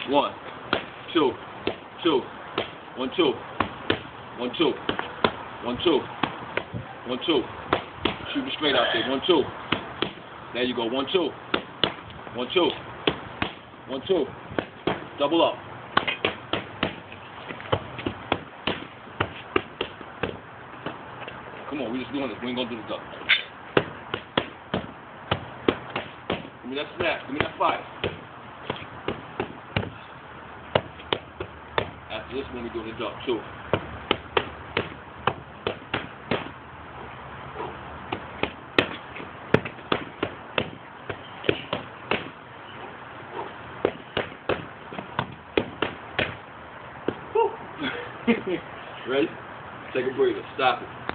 One, 2, 2, 1, 2, 1, 2, 1, 2, 1, 2. Shoot it straight out there. 1, 2. There you go. 1, 2, 1, 2, 1, 2. Double up. Come on, we just doing this. We ain't gonna do the duck. Give me that snap. Give me that fire. After this one, we do the duck too. Ready? Take a breather. Stop it.